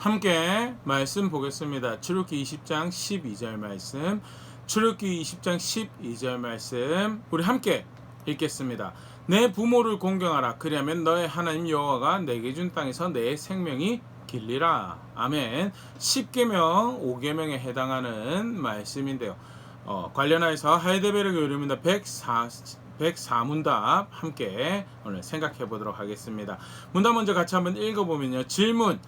함께 말씀 보겠습니다. 출애굽기 20장 12절 말씀. 출애굽기 20장 12절 말씀. 우리 함께 읽겠습니다. 내 부모를 공경하라. 그리하면 너의 하나님 여호와가 내게 준 땅에서 내 생명이 길리라. 아멘. 10계명 5계명에 해당하는 말씀인데요. 관련해서 하이델베르그 요리문답 104문답 함께 오늘 생각해 보도록 하겠습니다. 문답 먼저 같이 한번 읽어보면요. 질문.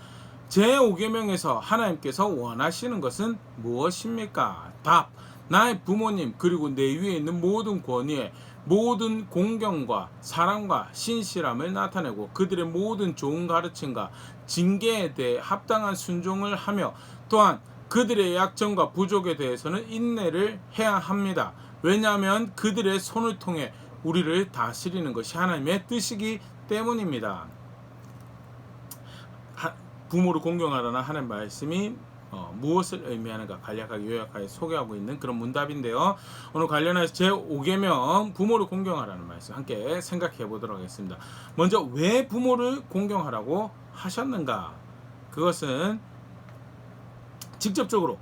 제5계명에서 하나님께서 원하시는 것은 무엇입니까? 답. 나의 부모님 그리고 내 위에 있는 모든 권위에 모든 공경과 사랑과 신실함을 나타내고 그들의 모든 좋은 가르침과 징계에 대해 합당한 순종을 하며 또한 그들의 약점과 부족에 대해서는 인내를 해야 합니다. 왜냐하면 그들의 손을 통해 우리를 다스리는 것이 하나님의 뜻이기 때문입니다. 부모를 공경하라는 하나님 말씀이 무엇을 의미하는가 간략하게 요약하게 소개하고 있는 그런 문답인데요. 오늘 관련해서 제5계명 부모를 공경하라는 말씀 함께 생각해 보도록 하겠습니다. 먼저 왜 부모를 공경하라고 하셨는가? 그것은 직접적으로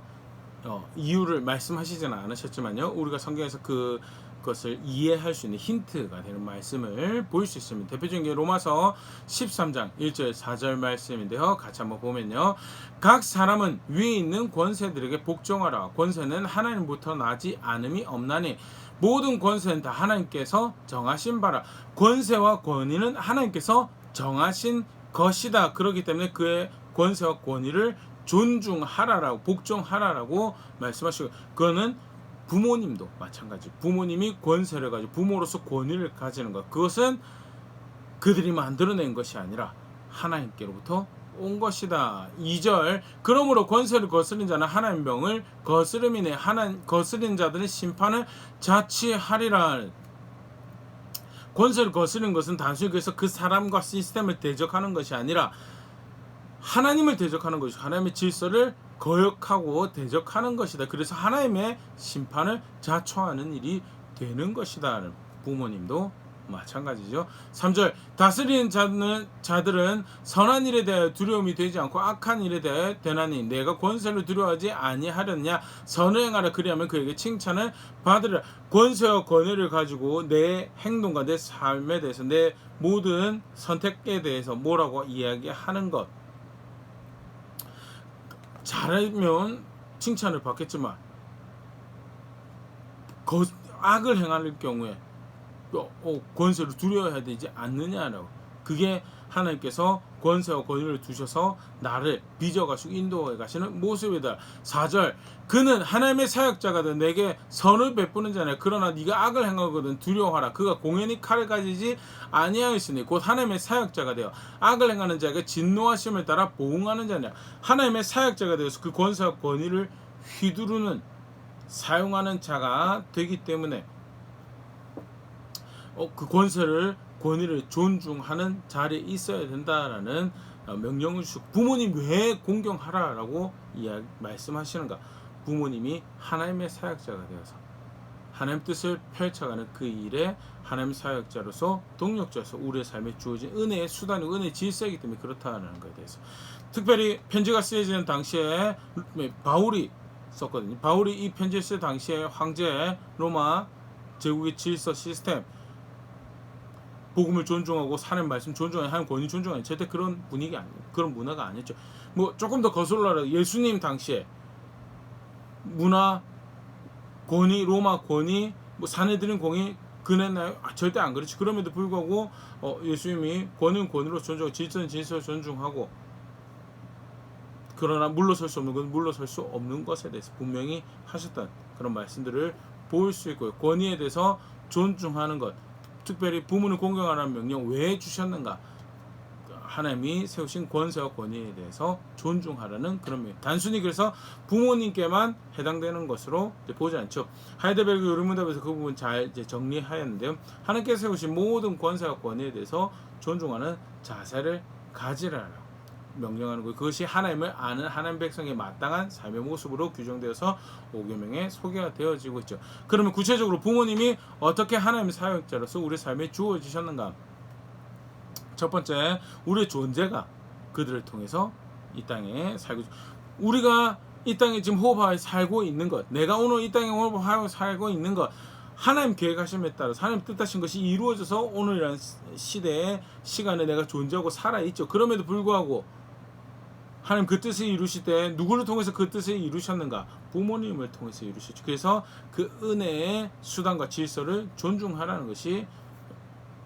이유를 말씀하시지는 않으셨지만요. 우리가 성경에서 그것을 이해할 수 있는 힌트가 되는 말씀을 볼 수 있습니다. 대표적인 게 로마서 13장 1절 4절 말씀인데요. 같이 한번 보면요. 각 사람은 위에 있는 권세들에게 복종하라. 권세는 하나님부터 나지 않음이 없나니 모든 권세는 다 하나님께서 정하신 바라. 권세와 권위는 하나님께서 정하신 것이다. 그렇기 때문에 그의 권세와 권위를 존중하라라고 복종하라라고 말씀하시고, 그거는 부모님도 마찬가지. 부모님이 권세를 가지고 부모로서 권위를 가지는 것, 그것은 그들이 만들어낸 것이 아니라 하나님께로부터 온 것이다. 2절. 그러므로 권세를 거스린 자는 하나님 명을 거스름이네. 거스린 자들의 심판을 자취하리라. 권세를 거스르는 것은 단순히 그래서 그 사람과 시스템을 대적하는 것이 아니라 하나님을 대적하는 것이고 하나님의 질서를 거역하고 대적하는 것이다. 그래서 하나님의 심판을 자초하는 일이 되는 것이다. 부모님도 마찬가지죠. 3절. 다스리는 자들은 선한 일에 대하여 두려움이 되지 않고 악한 일에 대하여 되나니 내가 권세를 두려워하지 아니하렸냐. 선행하라. 그리하면 그에게 칭찬을 받으리라. 권세와 권위를 가지고 내 행동과 내 삶에 대해서 내 모든 선택에 대해서 뭐라고 이야기하는 것, 잘하면 칭찬을 받겠지만 악을 행할 경우에 권세를 두려워해야 되지 않느냐라고. 그게 하나님께서 권세와 권위를 두셔서 나를 빚어가시고 인도해 가시는 모습이다. 4절. 그는 하나님의 사역자가 되 내게 선을 베푸는 자냐. 그러나 네가 악을 행하거든 두려워하라. 그가 공연히 칼을 가지지 아니하였으니 곧 하나님의 사역자가 되어 악을 행하는 자에게 진노하심을 따라 보응하는 자냐. 하나님의 사역자가 되어서 그 권세와 권위를 휘두르는 사용하는 자가 되기 때문에 그 권위를 존중하는 자리에 있어야 된다라는 명령을 주시고, 부모님 왜 공경하라라고 말씀하시는가? 부모님이 하나님의 사역자가 되어서 하나님 뜻을 펼쳐가는 그 일에 하나님 사역자로서 동력자로서 우리의 삶에 주어진 은혜의 수단이고 은혜의 질서이기 때문에 그렇다는 것에 대해서, 특별히 편지가 쓰여지는 당시에 바울이 썼거든요. 바울이 이 편지를 쓸 당시에 황제 로마 제국의 질서 시스템, 복음을 존중하고 하나님 말씀 존중하는 하나님 권위 존중하는 절대 그런 분위기 아니에요. 그런 문화가 아니었죠. 뭐 조금 더 거슬러라. 예수님 당시에 문화 권위, 로마 권위, 뭐 사내들인 공이 그랬나요? 절대 안 그렇지. 그럼에도 불구하고 예수님이 권위는 권위로 존중하고 질서는 질서로 존중하고, 그러나 물러설 수 없는 건 물러설 수 없는 것에 대해서 분명히 하셨던 그런 말씀들을 볼 수 있고요. 권위에 대해서 존중하는 것, 특별히 부모를 공경하라는 명령 왜 주셨는가? 하나님이 세우신 권세와 권위에 대해서 존중하라는 그런 명령. 단순히 그래서 부모님께만 해당되는 것으로 보지 않죠. 하이델베르그 요리문답에서 그 부분 잘 정리하였는데요. 하나님께서 세우신 모든 권세와 권위에 대해서 존중하는 자세를 가지라라고 명령하는 거예요. 그것이 하나님을 아는 하나님 백성의 마땅한 삶의 모습으로 규정되어서 5계명에 소개가 되어지고 있죠. 그러면 구체적으로 부모님이 어떻게 하나님의 사역자로서 우리 삶에 주어지셨는가? 첫 번째, 우리의 존재가 그들을 통해서 이 땅에 살고 우리가 이 땅에 지금 호흡하여 살고 있는 것, 내가 오늘 이 땅에 호흡하여 살고 있는 것, 하나님 계획하심에 따라서 하나님 뜻하신 것이 이루어져서 오늘이라는 시대에 시간에 내가 존재하고 살아있죠. 그럼에도 불구하고 하나님 그 뜻을 이루실 때 누구를 통해서 그 뜻을 이루셨는가? 부모님을 통해서 이루셨죠. 그래서 그 은혜의 수단과 질서를 존중하라는 것이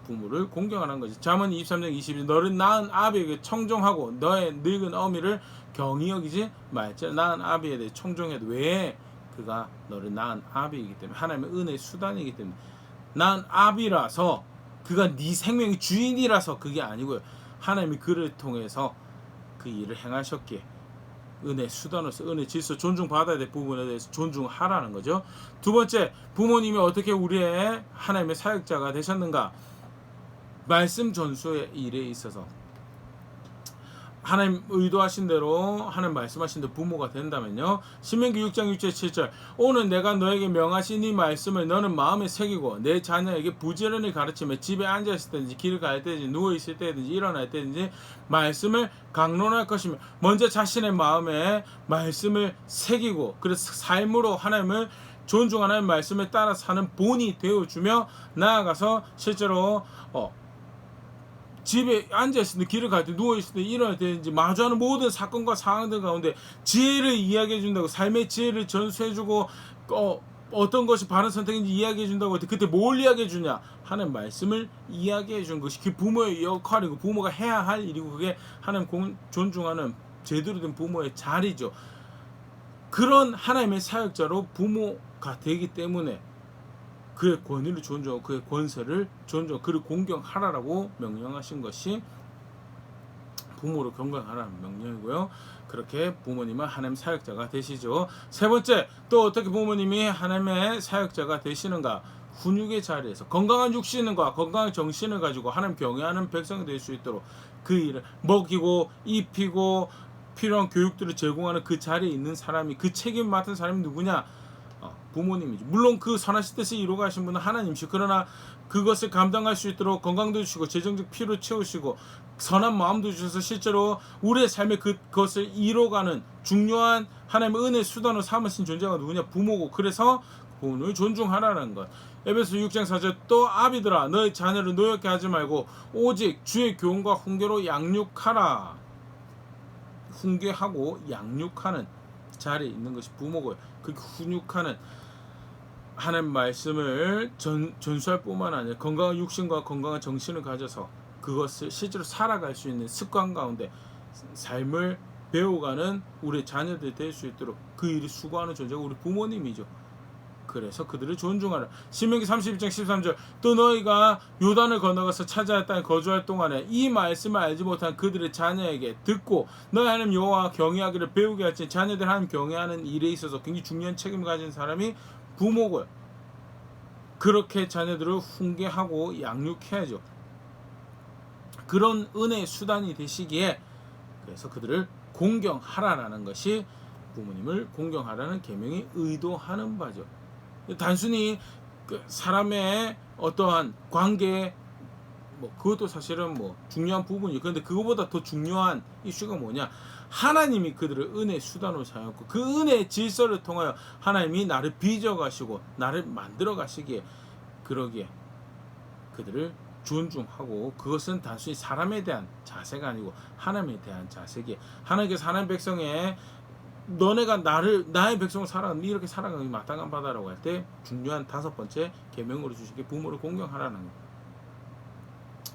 부모를 공경하라는 것이. 잠언 23장 22절 너를 낳은 아비에게 청종하고 너의 늙은 어미를 경히 여기지 말지라. 낳은 아비에 대해 청종해도 왜? 그가 너를 낳은 아비이기 때문에 하나님의 은혜의 수단이기 때문에. 낳은 아비라서 그가 네 생명의 주인이라서 그게 아니고요. 하나님이 그를 통해서 그 일을 행하셨기에 은혜 수단으로서 은혜 질서 존중받아야 될 부분에 대해서 존중하라는 거죠. 두 번째, 부모님이 어떻게 우리의 하나님의 사역자가 되셨는가? 말씀 전수의 일에 있어서 하나님 의도하신 대로 하나님 말씀하신 대로 부모가 된다면요. 신명기 6장 6절 7절 오늘 내가 너에게 명하신 이 말씀을 너는 마음에 새기고 내 자녀에게 부지런히 가르치며 집에 앉아있을 때든지 길을 갈 때든지 누워있을 때든지 일어날 때든지 말씀을 강론할 것이며 먼저 자신의 마음에 말씀을 새기고 그래서 삶으로 하나님을 존중하는 말씀을 따라 사는 본이 되어주며 나아가서 실제로 집에 앉아있을 때, 길을 갈 때, 누워있을 때, 일어날 때든지 마주하는 모든 사건과 상황들 가운데 지혜를 이야기해준다고, 삶의 지혜를 전수해주고 어떤 것이 바른 선택인지 이야기해준다고 할 때 그때 뭘 이야기해주냐? 하는 말씀을 이야기해주는 것이 그 부모의 역할이고 부모가 해야 할 일이고 그게 하나님 존중하는 제대로 된 부모의 자리죠. 그런 하나님의 사역자로 부모가 되기 때문에 그의 권위를 존중하고 그의 권세를 존중하고 그를 공경하라라고 명령하신 것이 부모를 경경하라는 명령이고요. 그렇게 부모님은 하나님 사역자가 되시죠. 세 번째, 또 어떻게 부모님이 하나님의 사역자가 되시는가? 훈육의 자리에서 건강한 육신과 건강한 정신을 가지고 하나님 경외하는 백성이 될 수 있도록 그 일을 먹이고 입히고 필요한 교육들을 제공하는 그 자리에 있는 사람이, 그 책임 맡은 사람이 누구냐? 부모님이죠. 물론 그 선하신 뜻을 이루어가신 분은 하나님이시고, 그러나 그것을 감당할 수 있도록 건강도 주시고 재정적 필요를 채우시고 선한 마음도 주셔서 실제로 우리의 삶에 그것을 이뤄가는 중요한 하나님의 은혜의 수단으로 삼으신 존재가 누구냐? 부모고. 그래서 부모를 존중하라는 것. 에베소 6장 4절 또 아비들아 너의 자녀를 노엽게 하지 말고 오직 주의 교훈과 훈계로 양육하라. 훈계하고 양육하는 자리에 있는 것이 부모고요. 그 훈육하는 하나님 말씀을 전수할 뿐만 아니라 건강한 육신과 건강한 정신을 가져서 그것을 실제로 살아갈 수 있는 습관 가운데 삶을 배워가는 우리 자녀들이 될 수 있도록 그 일을 수고하는 존재가 우리 부모님이죠. 그래서 그들을 존중하라. 신명기 31장 13절 또 너희가 요단을 건너가서 차지할 땅에 거주할 동안에 이 말씀을 알지 못한 그들의 자녀에게 듣고 너희 하나님 여호와 경외하기를 배우게 할지. 자녀들 하나님 경외하는 일에 있어서 굉장히 중요한 책임을 가진 사람이 부모고요. 그렇게 자녀들을 훈계하고 양육해야죠. 그런 은혜의 수단이 되시기에 그래서 그들을 공경하라라는 것이 부모님을 공경하라는 계명이 의도하는 바죠. 단순히 그 사람의 어떠한 관계 그것도 사실은 중요한 부분이에요. 그런데 그거보다 더 중요한 이슈가 뭐냐? 하나님이 그들을 은혜의 수단으로 사용했고 그 은혜의 질서를 통하여 하나님이 나를 빚어가시고 나를 만들어 가시기에 그러기에 그들을 존중하고 그것은 단순히 사람에 대한 자세가 아니고 하나님에 대한 자세기에 하나님께서 하나님 백성의 너네가 나의 백성을 살아가는 이렇게 살아가는 마땅한 바다라고 할 때 중요한 다섯 번째 계명으로 주시기에 부모를 공경하라는 것.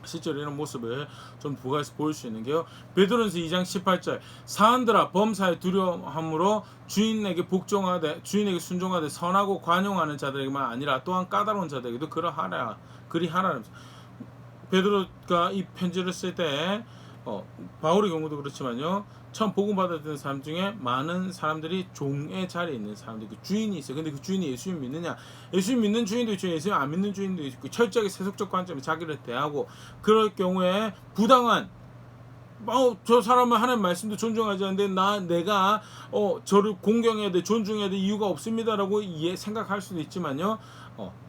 실제로 이런 모습을 좀 부가해서 보일 수 있는 게요. 베드로전서 2장 18절 사한들아 범사에 두려움으로 주인에게 복종하되 주인에게 순종하되 선하고 관용하는 자들에게만 아니라 또한 까다로운 자들에게도 그리하라. 베드로가 이 편지를 쓸 때 바울의 경우도 그렇지만요. 처음 복음 받았던 사람 중에 많은 사람들이 종의 자리에 있는 사람들, 그 주인이 있어요. 근데 그 주인이 예수님 믿느냐? 예수님 믿는 주인도 있고 예수님 안 믿는 주인도 있고 철저하게 세속적 관점에 자기를 대하고 그럴 경우에 부당한 저 사람은 하나님 말씀도 존중하지 않는데 내가 저를 공경해야 돼 존중해야 돼 이유가 없습니다라고 생각할 수도 있지만요.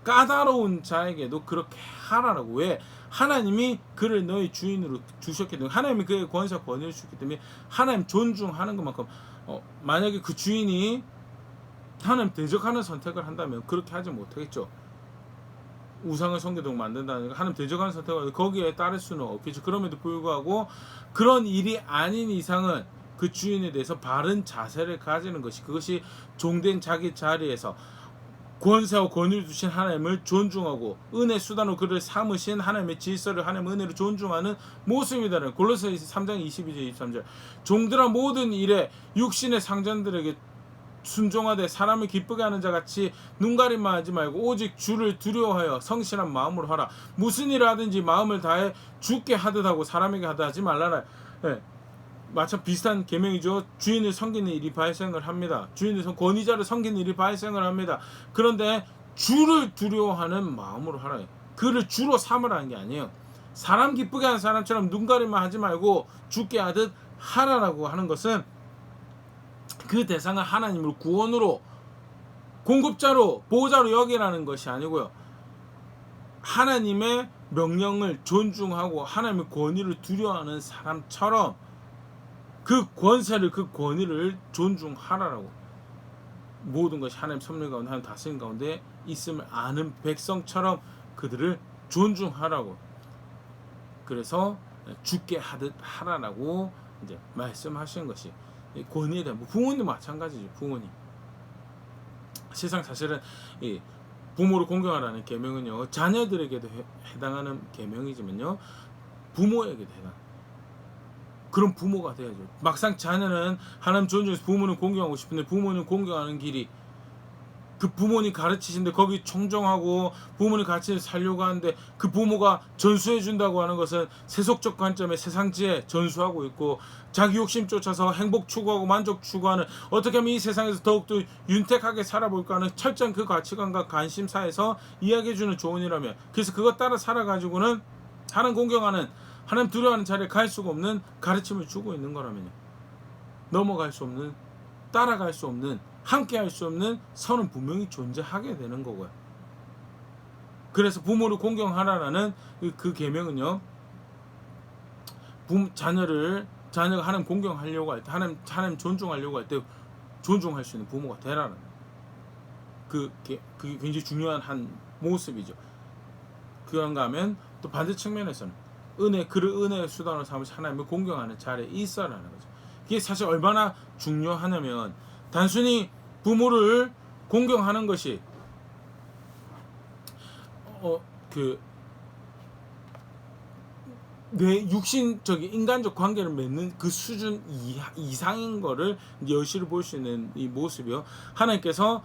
까다로운 자에게도 그렇게 하라라고. 왜? 하나님이 그를 너의 주인으로 주셨기 때문에, 하나님이 그의 권세와 권위를 주셨기 때문에 하나님 존중하는 것만큼 만약에 그 주인이 하나님 대적하는 선택을 한다면 그렇게 하지 못하겠죠. 우상을 섬기도록 만든다는 하나님 대적하는 선택을 거기에 따를 수는 없겠죠. 그럼에도 불구하고 그런 일이 아닌 이상은 그 주인에 대해서 바른 자세를 가지는 것이, 그것이 종된 자기 자리에서 권세와 권위를 주신 하나님을 존중하고 은혜 수단으로 그를 삼으신 하나님의 질서를 하나님의 은혜로 존중하는 모습이다라는 골로새서 3장 22절 23절. 종들아 모든 일에 육신의 상전들에게 순종하되 사람을 기쁘게 하는 자같이 눈가림만 하지 말고 오직 주를 두려워하여 성실한 마음으로 하라. 무슨 일을 하든지 마음을 다해 주께 하듯 하고 사람에게 하듯 하지 말라라. 네. 마찬 비슷한 계명이죠. 주인을 섬기는 일이 발생을 합니다. 주인을 권위자를 섬기는 일이 발생을 합니다. 그런데 주를 두려워하는 마음으로 하라. 그를 주로 삼으라는 게 아니에요. 사람 기쁘게 하는 사람처럼 눈가림만 하지 말고 주께 하듯 하라라고 하는 것은 그 대상을 하나님을 구원으로, 공급자로, 보호자로 여기라는 것이 아니고요. 하나님의 명령을 존중하고 하나님의 권위를 두려워하는 사람처럼 그 권세를, 그 권위를 존중하라라고. 모든 것이 하나님 섭리 가운데, 하나님 다스림 가운데 있음을 아는 백성처럼 그들을 존중하라고. 그래서 주께 하듯 하라라고 이제 말씀하시는 것이 권위에 대한, 부모님 마찬가지죠. 부모님. 세상 사실은 이 부모를 공경하라는 계명은요, 자녀들에게도 해당하는 계명이지만요, 부모에게도 해당. 그런 부모가 돼야죠. 막상 자녀는 하나님 존중해서 부모는 공경하고 싶은데 부모는 공경하는 길이 그 부모님 가르치신데 거기 청정하고 부모님 같이 살려고 하는데 그 부모가 전수해 준다고 하는 것은 세속적 관점에 세상지에 전수하고 있고 자기 욕심 쫓아서 행복 추구하고 만족 추구하는, 어떻게 하면 이 세상에서 더욱더 윤택하게 살아볼까 하는 철저한 그 가치관과 관심사에서 이야기해 주는 조언이라면, 그래서 그것 따라 살아가지고는 하나님 공경하는, 하나님 두려워하는 자리에 갈 수가 없는 가르침을 주고 있는 거라면요, 넘어갈 수 없는, 따라갈 수 없는, 함께 할 수 없는 선은 분명히 존재하게 되는 거고요. 그래서 부모를 공경하라라는 그 계명은요, 자녀가 하나님 공경하려고 할 때, 하나님 존중하려고 할 때 존중할 수 있는 부모가 되라는, 그게 굉장히 중요한 한 모습이죠. 그런가 하면 또 반대 측면에서는 그를 은혜의 수단으로 삼으시 하나님을 공경하는 자리에 있어라는 거죠. 이게 사실 얼마나 중요하냐면, 단순히 부모를 공경하는 것이 내 육신적인 인간적 관계를 맺는 그 수준 이상인 거를 여실히 볼 수 있는 이 모습이요. 하나님께서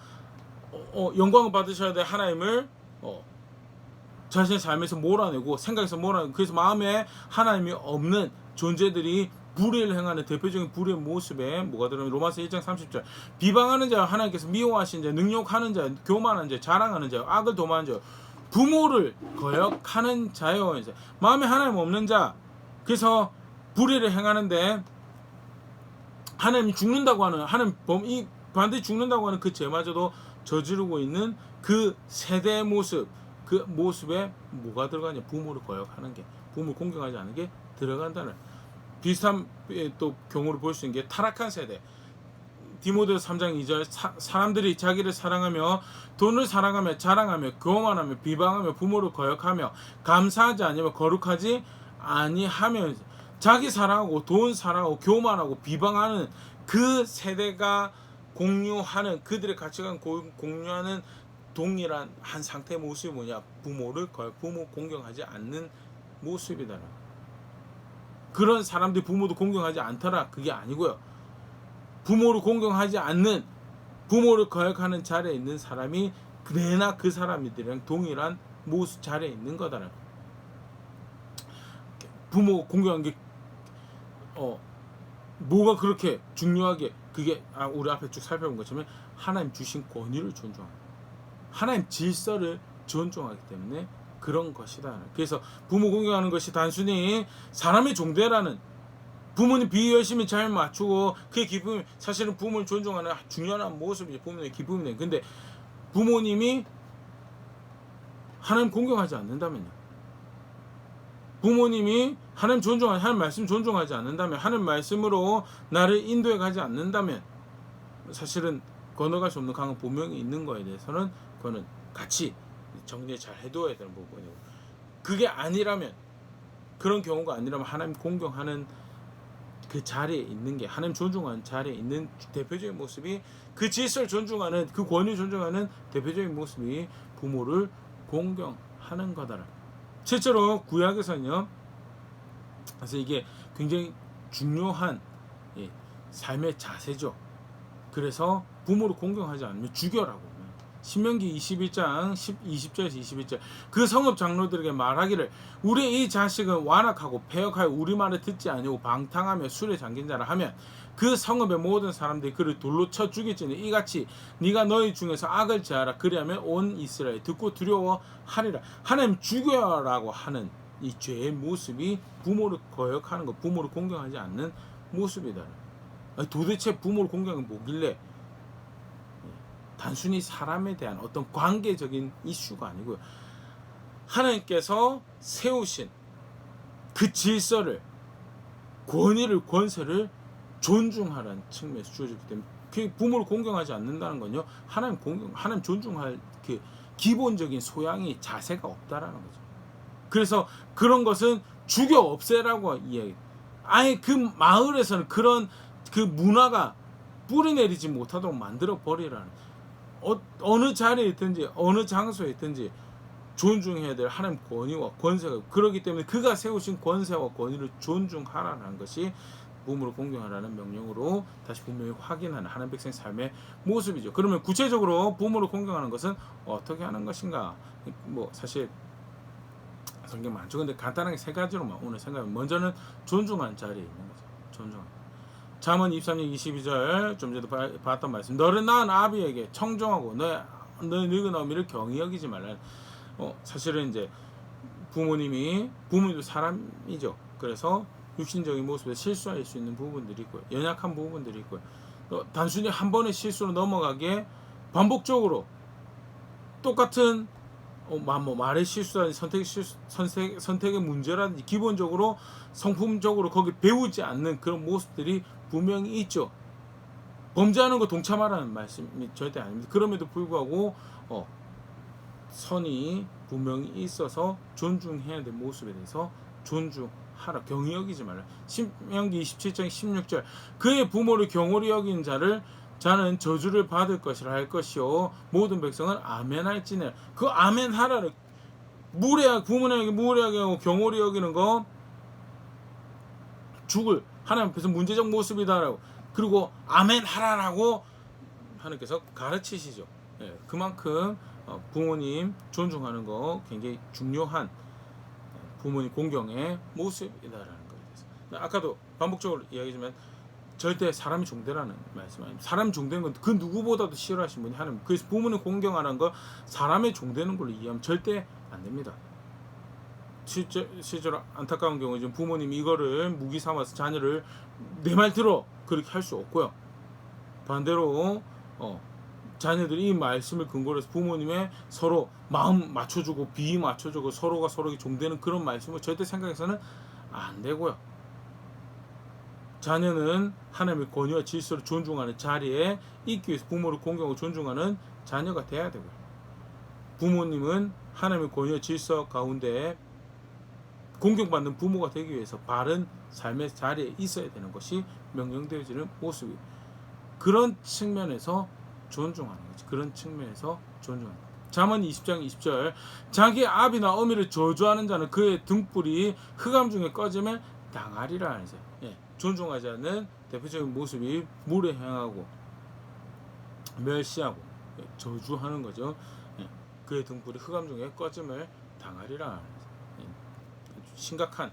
영광을 받으셔야 될 하나님을 자신의 삶에서 몰아내고 생각에서 몰아내고, 그래서 마음에 하나님이 없는 존재들이 불의를 행하는 대표적인 불의의 모습에 뭐가 들어오면 로마서 1장 30절, 비방하는 자와 하나님께서 미워하신 자, 능욕하는 자, 교만한 자, 자랑하는 자, 악을 도모하는 자, 부모를 거역하는 자요. 이제 마음에 하나님 없는 자, 그래서 불의를 행하는데 하나님이 죽는다고 하는, 이 반드시 죽는다고 하는 그 죄마저도 저지르고 있는 그 세대의 모습, 그 모습에 뭐가 들어가냐? 부모를 거역하는 게, 부모를 공경하지 않는 게 들어간다는, 비슷한 또 경우를 볼 수 있는 게 타락한 세대. 디모데후서 3장 2절, 사람들이 자기를 사랑하며 돈을 사랑하며 자랑하며 교만하며 비방하며 부모를 거역하며 감사하지 아니하며 거룩하지 아니하며, 자기 사랑하고 돈 사랑하고 교만하고 비방하는 그 세대가 공유하는, 그들의 가치관 공유하는 동일한 한 상태의 모습이 뭐냐? 부모 공경하지 않는 모습이다. 그런 사람들이 부모도 공경하지 않더라, 그게 아니고요. 부모를 공경하지 않는, 부모를 거역하는 자리에 있는 사람이 내나 그 사람들이랑 동일한 모습 자리에 있는 거다. 부모 공경한 게 뭐가 그렇게 중요하게, 그게 우리 앞에 쭉 살펴본 것처럼 하나님 주신 권위를 존중하고 하나님 질서를 존중하기 때문에 그런 것이다. 그래서 부모 공경하는 것이 단순히 사람의 종대라는, 부모님 비위 열심히 잘 맞추고 그의 기쁨이, 사실은 부모를 존중하는 중요한 모습이 부모님의 기쁨이네. 근데 부모님이 하나님 공경하지 않는다면요. 부모님이 하나님 존중하지, 하나님 말씀 존중하지 않는다면, 하나님 말씀으로 나를 인도해 가지 않는다면, 사실은 건너갈 수 없는 강은 분명히 있는 거에 대해서는 그거는 같이 정리 잘 해둬야 되는 부분이고, 그게 아니라면, 그런 경우가 아니라면 하나님 공경하는 그 자리에 있는 게, 하나님 존중하는 자리에 있는 대표적인 모습이, 그 질서를 존중하는, 그 권위를 존중하는 대표적인 모습이 부모를 공경하는 거다라. 실제로 구약에서는요, 그래서 이게 굉장히 중요한 삶의 자세죠. 그래서 부모를 공경하지 않으면 죽여라고. 신명기 21장 20절에서 21절, 그 성읍 장로들에게 말하기를, 우리 이 자식은 완악하고 패역하여 우리 말을 듣지 아니하고 방탕하며 술에 잠긴 자라 하면 그 성읍의 모든 사람들이 그를 돌로 쳐 죽일지니 이같이 네가 너희 중에서 악을 제하라. 그리하면 온 이스라엘 듣고 두려워하리라. 하나님 죽여라고 하는 이 죄의 모습이 부모를 거역하는 것, 부모를 공경하지 않는 모습이다. 도대체 부모를 공경하는 게 뭐길래? 단순히 사람에 대한 어떤 관계적인 이슈가 아니고요, 하나님께서 세우신 그 질서를, 권위를, 권세를 존중하라는 측면에서 주어졌기 때문에, 그 부모를 공경하지 않는다는 건요, 하나님 공경, 하나님 존중할 그 기본적인 소양이, 자세가 없다라는 거죠. 그래서 그런 것은 죽여 없애라고 이야기. 아예 그 마을에서는 그런 그 문화가 뿌리내리지 못하도록 만들어 버리라는. 어느 자리에 있든지 어느 장소에 있든지 존중해야 될 하나님 권위와 권세가, 그렇기 때문에 그가 세우신 권세와 권위를 존중하라는 것이 부모를 공경하라는 명령으로 다시 분명히 확인하는 하나님 백성의 삶의 모습이죠. 그러면 구체적으로 부모를 공경하는 것은 어떻게 하는 것인가? 뭐 사실 성경 많죠. 근데 간단하게 세 가지로만 오늘 생각하면, 먼저는 존중하는 자리에 있는 거죠. 존중하는. 잠언 23장 22절, 좀 전에도 봤던 말씀, 너를 낳은 아비에게 청정하고 너의 늙은 어미를 경히 여기지 말라. 사실은 이제 부모님도 사람이죠. 그래서 육신적인 모습에 실수할 수 있는 부분들이 있고요, 연약한 부분들이 있고요, 단순히 한 번의 실수로 넘어가기에 반복적으로 똑같은 말의 실수라든지 선택의 문제라든지 기본적으로 성품적으로 거기 배우지 않는 그런 모습들이 분명히 있죠. 범죄하는 거 동참하라는 말씀이 절대 아닙니다. 그럼에도 불구하고 선이 분명히 있어서 존중해야 될 모습에 대해서 존중하라, 경히 여기지 말라. 신명기 27장 16절, 그의 부모를 경홀히 여긴 자는 저주를 받을 것이라 할 것이요 모든 백성은 아멘할지니라. 그 아멘하라를, 부모님에게 무례하게 하고 경홀히 여기는 거 죽을, 하나님 앞에서 문제적 모습이다라고, 그리고 아멘하라라고 하나님께서 가르치시죠. 그만큼 부모님 존중하는 거 굉장히 중요한 부모님 공경의 모습이다라는 거에 대해서, 아까도 반복적으로 이야기지만 절대 사람이 종되라는 말씀 아닙니다. 사람이 종되는 건 그 누구보다도 싫어하신 분이 하나님. 그래서 부모님 공경하는 거 사람의 종되는 걸로 이해하면 절대 안 됩니다. 실제로 안타까운 경우에 지금 부모님이 이거를 무기 삼아서 자녀를 내 말 들어 그렇게 할 수 없고요. 반대로 자녀들이 이 말씀을 근거로 해서 부모님의 서로 마음 맞춰주고 비 맞춰주고 서로가 서로에게 종되는 그런 말씀을 절대 생각해서는 안 되고요. 자녀는 하나님의 권위와 질서를 존중하는 자리에 있기 위해서 부모를 공경하고 존중하는 자녀가 돼야 되고요. 부모님은 하나님의 권위와 질서 가운데 공경받는 부모가 되기 위해서 바른 삶의 자리에 있어야 되는 것이 명령되어지는 모습이에요. 그런 측면에서 존중하는 거지. 그런 측면에서 존중하는 거지. 잠언 20장 20절, 자기 아비나 어미를 저주하는 자는 그의 등불이 흑암 중에 꺼짐을 당하리라 하는 거예요. 존중하지 않는 대표적인 모습이 물에 행하고 멸시하고 저주하는 거죠. 그의 등불이 흑암 중에 꺼짐을 당하리라. 심각한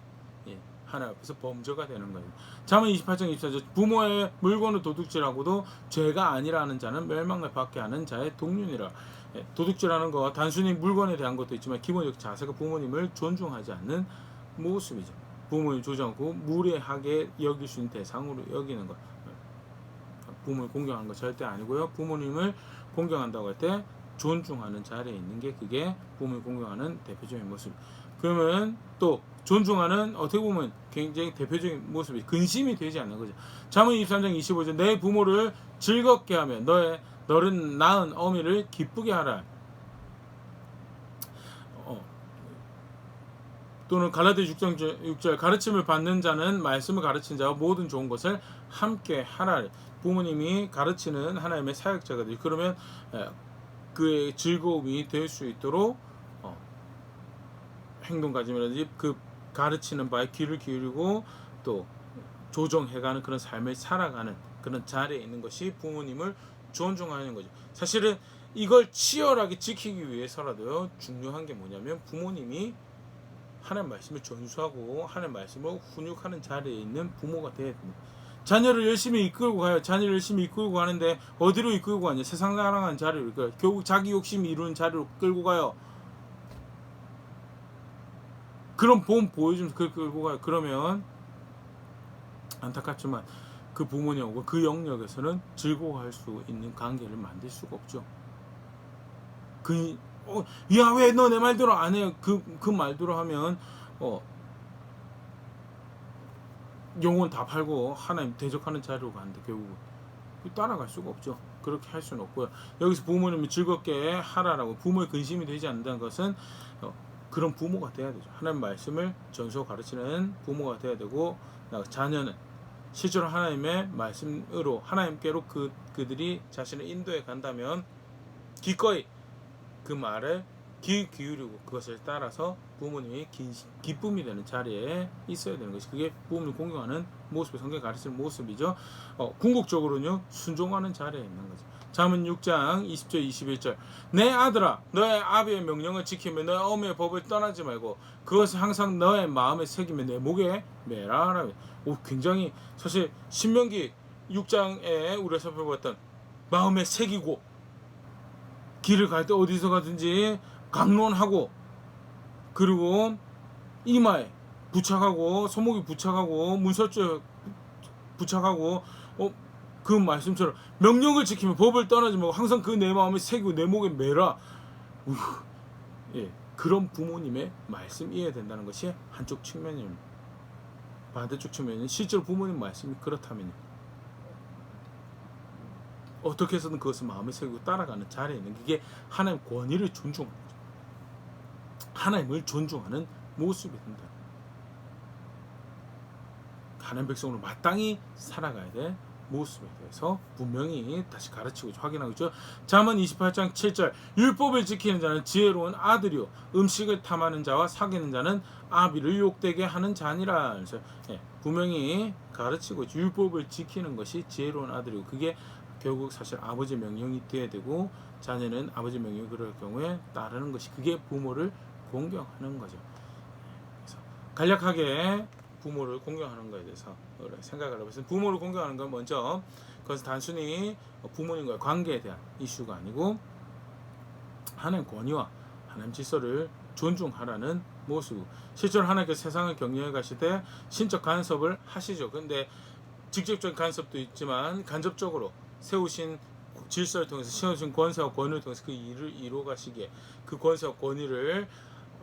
하나님 앞에서 범죄가 되는 거예요. 잠언 28장 24절, 부모의 물건을 도둑질하고도 죄가 아니라는 자는 멸망을 받게 하는 자의 동륜이라. 도둑질하는 거 단순히 물건에 대한 것도 있지만 기본적 자세가 부모님을 존중하지 않는 모습이죠. 부모님 조정하고 무례하게 여길 수 있는 대상으로 여기는 것. 부모를 공경하는 거 절대 아니고요. 부모님을 공경한다고 할 때 존중하는 자리에 있는 게 그게 부모를 공경하는 대표적인 모습. 그러면 또 존중하는 어떻게 보면 굉장히 대표적인 모습이 근심이 되지 않는 거죠. 잠언 23장 25절 내 부모를 즐겁게 하며 너를 낳은 어미를 기쁘게 하라. 또는 갈라디아 6장 6절 가르침을 받는 자는 말씀을 가르친 자와 모든 좋은 것을 함께 하라. 부모님이 가르치는 하나님의 사역자가 되죠. 그러면 그의 즐거움이 될 수 있도록 행동가짐이라든지 그 가르치는 바에 귀를 기울이고 또 조정해가는 그런 삶을 살아가는 그런 자리에 있는 것이 부모님을 존중하는 거죠. 사실은 이걸 치열하게 지키기 위해서라도 중요한 게 뭐냐면 부모님이 하나님 말씀을 전수하고 하나님 말씀을 훈육하는 자리에 있는 부모가 되어야 됩니다. 자녀를 열심히 이끌고 가요. 자녀를 열심히 이끌고 가는데 어디로 이끌고 가냐? 세상 사랑하는 자리로 이끌고 결국 자기 욕심이 이루는 자리로 끌고 가요. 그런 본 보여주면서 끌고 가요. 그러면 안타깝지만 그 부모님하고 그 영역에서는 즐거워할 수 있는 관계를 만들 수가 없죠. 야, 왜 너 내 말대로 안 해? 그 말대로 하면 영혼 다 팔고 하나님 대적하는 자리로 가는데 결국 따라갈 수가 없죠. 그렇게 할 수는 없고요. 여기서 부모님이 즐겁게 하라라고 부모의 근심이 되지 않는다는 것은 그런 부모가 돼야 되죠. 하나님 말씀을 전수하고 가르치는 부모가 돼야 되고 자녀는 실제로 하나님의 말씀으로 하나님께로 그들이 자신을 인도해 간다면 기꺼이 그 말에 귀 기울이고 그것을 따라서 부모님이 기쁨이 되는 자리에 있어야 되는 것이 그게 부모님을 공경하는 모습, 성경이 가르치는 모습이죠. 궁극적으로는요 순종하는 자리에 있는 거죠. 잠언 6장 20절 21절 내 아들아 너의 아비의 명령을 지키며 너의 어머니의 법을 떠나지 말고 그것을 항상 너의 마음에 새기며 내 목에 매라. 굉장히 사실 신명기 6장에 우리가 살펴봤던 마음에 새기고 길을 갈 때 어디서 가든지 강론하고 그리고 이마에 부착하고 손목에 부착하고 문설주에 부착하고 그 말씀처럼 명령을 지키면 법을 떠나지 말고 항상 그 내 마음에 새기고 내 목에 매라. 그런 부모님의 말씀이어야 된다는 것이 한쪽 측면입니다. 반대쪽 측면은 실제로 부모님 말씀이 그렇다면 어떻게 해서든 그것을 마음에 새기고 따라가는 자리에 있는 그게 하나님의 권위를 존중하는 거죠. 하나님을 존중하는 모습이 된다. 하나님 백성으로 마땅히 살아가야 될 모습에 대해서 분명히 다시 가르치고 확인하고 있죠. 잠언 28장 7절 율법을 지키는 자는 지혜로운 아들이요 음식을 탐하는 자와 사귀는 자는 아비를 욕되게 하는 자니라. 그래서 분명히 가르치고 있죠. 율법을 지키는 것이 지혜로운 아들이고 그게 결국 사실 아버지 명령이 되어야 되고 자녀는 아버지 명령이 그럴 경우에 따르는 것이 그게 부모를 공경하는 거죠. 그래서 간략하게 부모를 공경하는 것에 대해서 생각을 해보겠습니다. 부모를 공경하는 건 먼저 그것은 단순히 부모님과의 관계에 대한 이슈가 아니고 하나님 권위와 하나님 질서를 존중하라는 모습. 실제로 하나님께서 세상을 경영해 가실 때 신적 간섭을 하시죠. 근데 직접적인 간섭도 있지만 간접적으로 세우신 질서를 통해서 세우신 권세와 권위를 통해서 그 일을 이루어 가시기에 그 권세와 권위를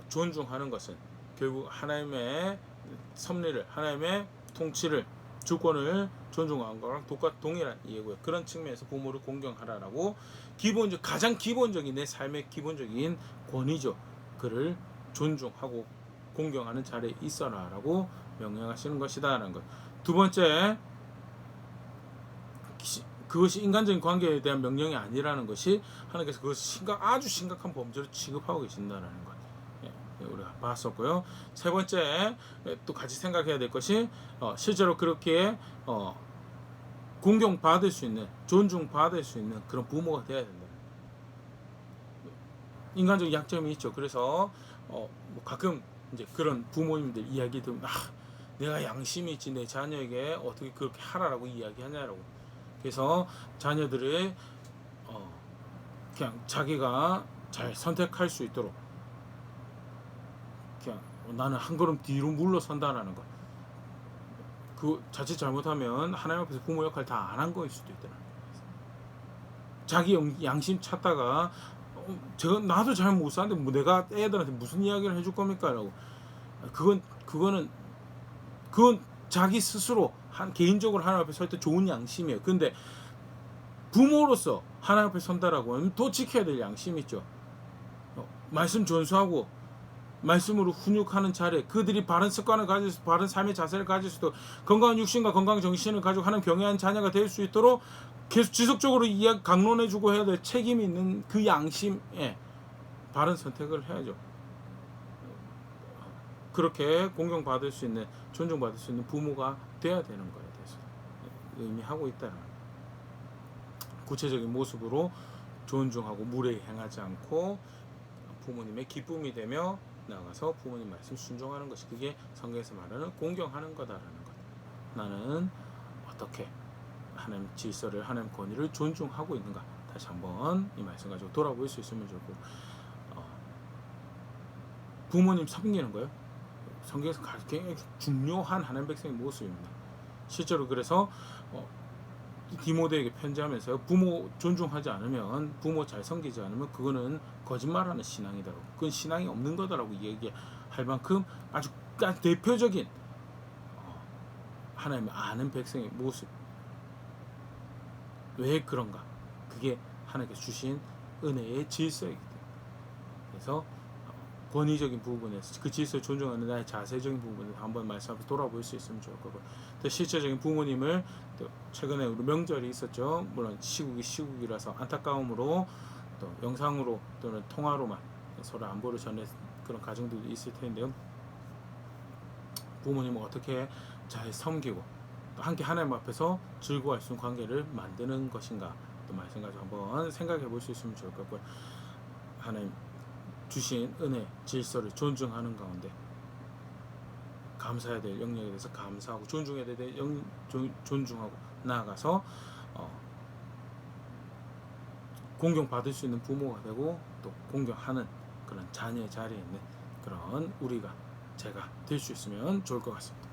존중하는 것은 결국 하나님의 섭리를 하나님의 통치를 주권을 존중하는 거랑 동일한 이해고요. 그런 측면에서 부모를 공경하라라고 가장 기본적인 내 삶의 기본적인 권위죠. 그를 존중하고 공경하는 자리에 있어라라고 명령하시는 것이다라는 것. 두 번째 그것이 인간적인 관계에 대한 명령이 아니라는 것이 하나님께서 그것을 아주 심각한 범죄로 취급하고 계신다는 것. 우리가 봤었고요. 세 번째 또 같이 생각해야 될 것이 실제로 그렇게 공경받을 수 있는 존중받을 수 있는 그런 부모가 되어야 된다. 인간적 약점이 있죠. 그래서 가끔 이제 그런 부모님들 이야기 들으면 내가 양심이 있지 내 자녀에게 어떻게 그렇게 하라라고 이야기하냐라고. 그래서 자녀들을 그냥 자기가 잘 선택할 수 있도록 그냥 나는 한 걸음 뒤로 물러선다라는 것. 그 자칫 잘못하면 하나님 앞에서 부모 역할 다 안 한 거일 수도 있더라. 자기 양심 찾다가 제가 나도 잘 못 사는데 뭐 내가 애들한테 무슨 이야기를 해줄 겁니까라고. 그거는 자기 스스로 개인적으로 하나님 앞에 설 때 좋은 양심이에요. 근데 부모로서 하나님 앞에 선다라고 하면 또 지켜야 될 양심이 있죠. 말씀 전수하고 말씀으로 훈육하는 자리에 그들이 바른 습관을 가질 수, 바른 삶의 자세를 가질 수도, 건강한 육신과 건강한 정신을 가지고 하는 경외한 자녀가 될 수 있도록 계속 지속적으로 강론해주고 해야 될 책임이 있는 그 양심에 바른 선택을 해야죠. 그렇게 공경받을 수 있는, 존중받을 수 있는 부모가 돼야 되는 거에 대해서 의미하고 있다는 구체적인 모습으로 존중하고 무례히 행하지 않고 부모님의 기쁨이 되며 나아가서 부모님 말씀 순종하는 것이, 그게 성경에서 말하는 공경하는 거다라는 것. 나는 어떻게 하나님 질서를, 하나님 권위를 존중하고 있는가, 다시 한번 이 말씀 가지고 돌아볼 수 있으면 좋고, 부모님 섬기는 거예요. 성경에서 굉장히 중요한 하나님 백성의 모습입니다. 실제로 그래서 디모데에게 편지하면서 부모 존중하지 않으면, 부모 잘 섬기지 않으면 그거는 거짓말하는 신앙이다라고, 그건 신앙이 없는 거다라고 얘기할 만큼 아주 대표적인 하나님의 아는 백성의 모습. 왜 그런가? 그게 하나님께서 주신 은혜의 질서이기 때문에. 그래서 권위적인 부분에서 그 질서를 존중하는 나의 자세적인 부분에서 한번 말씀 앞에 돌아볼 수 있으면 좋을 거고, 또 실제적인 부모님을, 또 최근에 우리 명절이 있었죠. 물론 시국이라서 안타까움으로 또 영상으로 또는 통화로만 서로 안부를 전해 그런 가정들도 있을 텐데요. 부모님을 어떻게 잘 섬기고 또 함께 하나님 앞에서 즐거워할 수 있는 관계를 만드는 것인가, 또 말씀 가지고 한번 생각해 볼 수 있으면 좋을 것 같고요. 하나님 주신 은혜, 질서를 존중하는 가운데 감사해야 될 영역에 대해서 감사하고, 존중해야 될 존중하고, 나아가서 공경받을 수 있는 부모가 되고 또 공경하는 그런 자녀의 자리에 있는 그런 제가 될 수 있으면 좋을 것 같습니다.